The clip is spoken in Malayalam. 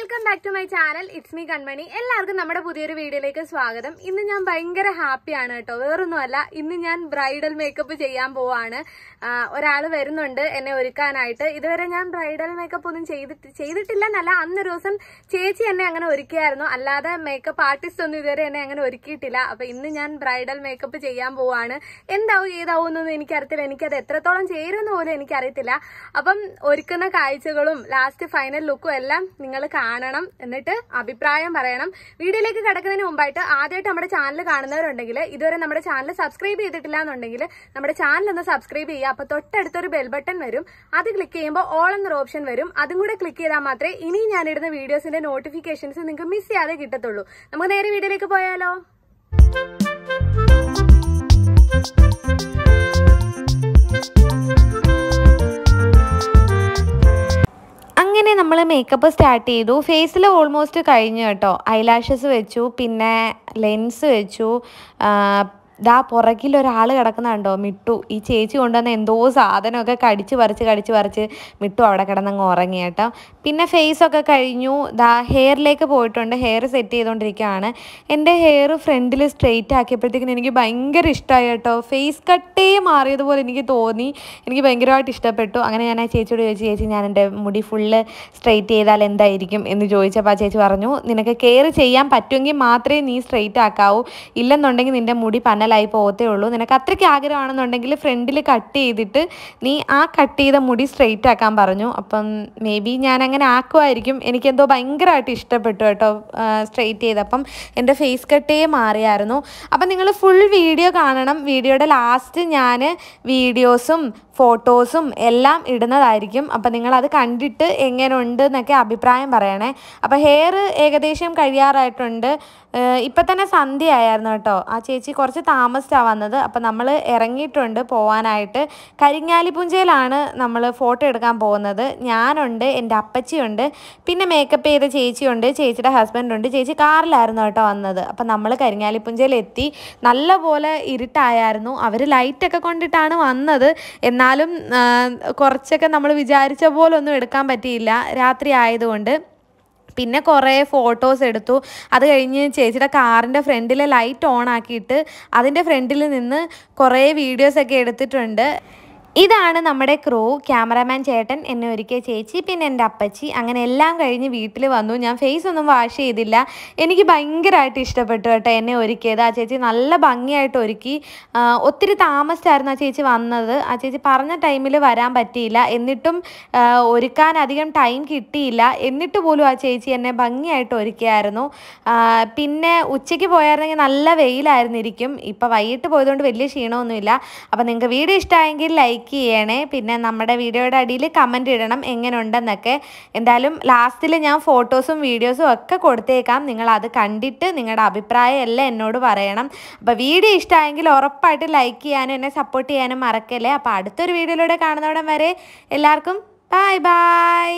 Welcome back to my channel. It's me Kanmani. എല്ലാവർക്കും നമ്മുടെ പുതിയൊരു വീഡിയോയിലേക്ക് സ്വാഗതം. ഇന്ന് ഞാൻ ഭയങ്കര ഹാപ്പിയാണ് കേട്ടോ. വേറൊന്നുമല്ല, ഇന്ന് ഞാൻ ബ്രൈഡൽ മേക്കപ്പ് ചെയ്യാൻ പോവാണ്. ഒരാൾ വരുന്നുണ്ട് എന്നെ ഒരുക്കാനായിട്ട്. ഇതുവരെ ഞാൻ ബ്രൈഡൽ മേക്കപ്പ് ഒന്നും ചെയ്തിട്ടില്ലെന്നല്ല, അന്നൊരു ദിവസം ചേച്ചി എന്നെ അങ്ങനെ ഒരുക്കിയായിരുന്നു. അല്ലാതെ മേക്കപ്പ് ആർട്ടിസ്റ്റ് ഒന്നും ഇതുവരെ എന്നെ അങ്ങനെ ഒരുക്കിയിട്ടില്ല. അപ്പൊ ഇന്ന് ഞാൻ ബ്രൈഡൽ മേക്കപ്പ് ചെയ്യാൻ പോവാണ്. എന്താവും ഏതാവും എന്നൊന്നും എനിക്കറിയത്തില്ല. എനിക്കത് എത്രത്തോളം ചേരുമെന്ന് പോലും എനിക്കറിയത്തില്ല. അപ്പം ഒരുക്കുന്ന കാഴ്ചകളും ലാസ്റ്റ് ഫൈനൽ ലുക്കും എല്ലാം നിങ്ങൾ കാണണം, എന്നിട്ട് അഭിപ്രായം പറയണം. വീഡിയോയിലേക്ക് കിടക്കുന്നതിന് മുമ്പായിട്ട് ആദ്യമായിട്ട് നമ്മുടെ ചാനൽ കാണുന്നവരുണ്ടെങ്കിൽ, ഇതുവരെ നമ്മുടെ ചാനൽ സബ്സ്ക്രൈബ് ചെയ്തിട്ടില്ല എന്നുണ്ടെങ്കിൽ നമ്മുടെ ചാനൽ ഒന്ന് സബ്സ്ക്രൈബ് ചെയ്യുക. അപ്പൊ തൊട്ടടുത്തൊരു ബെൽ ബട്ടൺ വരും, അത് ക്ലിക്ക് ചെയ്യുമ്പോൾ ഓൾ എന്നൊരു ഓപ്ഷൻ വരും. അതും കൂടെ ക്ലിക്ക് ചെയ്താൽ മാത്രമേ ഇനി ഞാനിടുന്ന വീഡിയോസിന്റെ നോട്ടിഫിക്കേഷൻസ് നിങ്ങൾക്ക് മിസ് ചെയ്യാതെ കിട്ടത്തുള്ളൂ. നമുക്ക് നേരെ വീഡിയോയിലേക്ക് പോയാലോ. അങ്ങനെ നമ്മൾ മേക്കപ്പ് സ്റ്റാർട്ട് ചെയ്തു. ഫേസിൽ ഓൾമോസ്റ്റ് കഴിഞ്ഞു കേട്ടോ. ഐലാഷസ് വെച്ചു, പിന്നെ ലെൻസ് വെച്ചു. പുറകിൽ ഒരാൾ കിടക്കുന്നുണ്ടോ, മിട്ടു. ഈ ചേച്ചി കൊണ്ടുവന്ന എന്തോ സാധനമൊക്കെ കടിച്ച് പറിച്ച് മിട്ടു അവിടെ കിടന്നങ്ങ് ഉറങ്ങി കേട്ടോ. പിന്നെ ഫേസൊക്കെ കഴിഞ്ഞു. ഹെയറിലേക്ക് പോയിട്ടുണ്ട്. ഹെയർ സെറ്റ് ചെയ്തുകൊണ്ടിരിക്കുകയാണ്. എൻ്റെ ഹെയർ ഫ്രണ്ടിൽ സ്ട്രെയിറ്റ് ആക്കിയപ്പോഴത്തേക്കിനും എനിക്ക് ഭയങ്കര ഇഷ്ടമായി കേട്ടോ. ഫേസ് കട്ടേ മാറിയതുപോലെ എനിക്ക് തോന്നി. എനിക്ക് ഭയങ്കരമായിട്ട് ഇഷ്ടപ്പെട്ടു. അങ്ങനെ ഞാൻ ആ ചേച്ചിയോട് ചോദിച്ചു, ചേച്ചി ഞാൻ എൻ്റെ മുടി ഫുള്ള് സ്ട്രെയിറ്റ് ചെയ്താൽ എന്തായിരിക്കും എന്ന് ചോദിച്ചപ്പോൾ ആ ചേച്ചി പറഞ്ഞു, നിനക്ക് കെയർ ചെയ്യാൻ പറ്റുമെങ്കിൽ മാത്രമേ നീ സ്ട്രെയിറ്റ് ആക്കാവൂ, ഇല്ലെന്നുണ്ടെങ്കിൽ നിൻ്റെ മുടി പന്നലായി പോകത്തേ ഉള്ളൂ. നിനക്ക് അത്രയ്ക്ക് ആഗ്രഹമാണെന്നുണ്ടെങ്കിൽ ഫ്രണ്ടിൽ കട്ട് ചെയ്തിട്ട് നീ ആ കട്ട് ചെയ്ത മുടി സ്ട്രെയിറ്റ് ആക്കാൻ പറഞ്ഞു. അപ്പം മേ ബി ഞാൻ അങ്ങനെ ആക്കുമായിരിക്കും. എനിക്കെന്തോ ഭയങ്കരമായിട്ട് ഇഷ്ടപ്പെട്ടു കേട്ടോ സ്ട്രെയിറ്റ് ചെയ്തപ്പം. എൻ്റെ ഫേസ് കട്ടേ മാറിയായിരുന്നു. അപ്പം നിങ്ങൾ ഫുൾ വീഡിയോ കാണണം. വീഡിയോയുടെ ലാസ്റ്റ് ഞാൻ വീഡിയോസും ഫോട്ടോസും എല്ലാം ഇടുന്നതായിരിക്കും. അപ്പം നിങ്ങളത് കണ്ടിട്ട് എങ്ങനെയുണ്ട് എന്നൊക്കെ അഭിപ്രായം പറയണേ. അപ്പം ഹെയർ ഏകദേശം കഴിയാറായിട്ടുണ്ട്. ഇപ്പം തന്നെ സന്ധ്യ ആയിരുന്നു കേട്ടോ. ആ ചേച്ചി കുറച്ച് താമസിച്ചാണ് വന്നത്. അപ്പം നമ്മൾ ഇറങ്ങിയിട്ടുണ്ട് പോവാനായിട്ട്. കരിങ്ങാലിപ്പുഞ്ചയിലാണ് നമ്മൾ ഫോട്ടോ എടുക്കാൻ പോകുന്നത്. ഞാനുണ്ട്, എൻ്റെ അപ്പച്ചിയുണ്ട്, പിന്നെ മേക്കപ്പ് ചെയ്ത ചേച്ചിയുണ്ട്, ചേച്ചിയുടെ ഹസ്ബൻഡുണ്ട്. ചേച്ചി കാറിലായിരുന്നു കേട്ടോ വന്നത്. അപ്പം നമ്മൾ കരിങ്ങാലിപ്പുഞ്ചയിലെത്തി. നല്ലപോലെ ഇരുട്ടായിരുന്നു. അവർ ലൈറ്റൊക്കെ കൊണ്ടിട്ടാണ് വന്നത്. എന്നാലും കുറച്ചൊക്കെ നമ്മൾ വിചാരിച്ച പോലെ ഒന്നും എടുക്കാൻ പറ്റിയില്ല, രാത്രി ആയതുകൊണ്ട്. പിന്നെ കുറേ ഫോട്ടോസ് എടുത്തു. അത് കഴിഞ്ഞ് ചേച്ചിയുടെ കാറിൻ്റെ ഫ്രണ്ടിലെ ലൈറ്റ് ഓൺ ആക്കിയിട്ട് അതിൻ്റെ ഫ്രണ്ടിൽ നിന്ന് കുറേ വീഡിയോസൊക്കെ എടുത്തിട്ടുണ്ട്. ഇതാണ് നമ്മുടെ ക്രൂ. ക്യാമറാമാൻ ചേട്ടൻ, എന്നെ ഒരുക്കിയ ചേച്ചി, പിന്നെ എൻ്റെ അപ്പച്ചി. അങ്ങനെ എല്ലാം കഴിഞ്ഞ് വീട്ടിൽ വന്നു. ഞാൻ ഫേസ് ഒന്നും വാഷ് ചെയ്തില്ല. എനിക്ക് ഭയങ്കരമായിട്ട് ഇഷ്ടപ്പെട്ടു കേട്ടോ എന്നെ ഒരുക്കിയത്. ആ ചേച്ചി നല്ല ഭംഗിയായിട്ട് ഒരുക്കി. ഒത്തിരി താമസിച്ചായിരുന്നു ആ ചേച്ചി വന്നത്. ആ ചേച്ചി പറഞ്ഞ ടൈമിൽ വരാൻ പറ്റിയില്ല. എന്നിട്ടും ഒരുക്കാൻ അധികം ടൈം കിട്ടിയില്ല. എന്നിട്ട് പോലും ആ ചേച്ചി എന്നെ ഭംഗിയായിട്ട് ഒരുക്കിയായിരുന്നു. പിന്നെ ഉച്ചയ്ക്ക് പോയായിരുന്നെങ്കിൽ നല്ല വെയിലായിരുന്നിരിക്കും. ഇപ്പം വൈകിട്ട് പോയതുകൊണ്ട് വലിയ ക്ഷീണമൊന്നുമില്ല. അപ്പം നിങ്ങൾക്ക് വീഡിയോ ഇഷ്ടമായെങ്കിൽ ലൈക്ക് ചെയ്യണേ. പിന്നെ നമ്മുടെ വീഡിയോയുടെ അടിയിൽ കമൻറ്റ് ഇടണം എങ്ങനെയുണ്ടെന്നൊക്കെ. എന്തായാലും ലാസ്റ്റിൽ ഞാൻ ഫോട്ടോസും വീഡിയോസും ഒക്കെ കൊടുത്തേക്കാം. നിങ്ങളത് കണ്ടിട്ട് നിങ്ങളുടെ അഭിപ്രായം എല്ലാം എന്നോട് പറയണം. അപ്പോൾ വീഡിയോ ഇഷ്ടമായെങ്കിൽ ഉറപ്പായിട്ട് ലൈക്ക് ചെയ്യാനും എന്നെ സപ്പോർട്ട് ചെയ്യാനും മറക്കല്ലേ. അപ്പോൾ അടുത്തൊരു വീഡിയോയിലൂടെ കാണുന്നവിടം വരെ എല്ലാവർക്കും ബൈ ബൈ.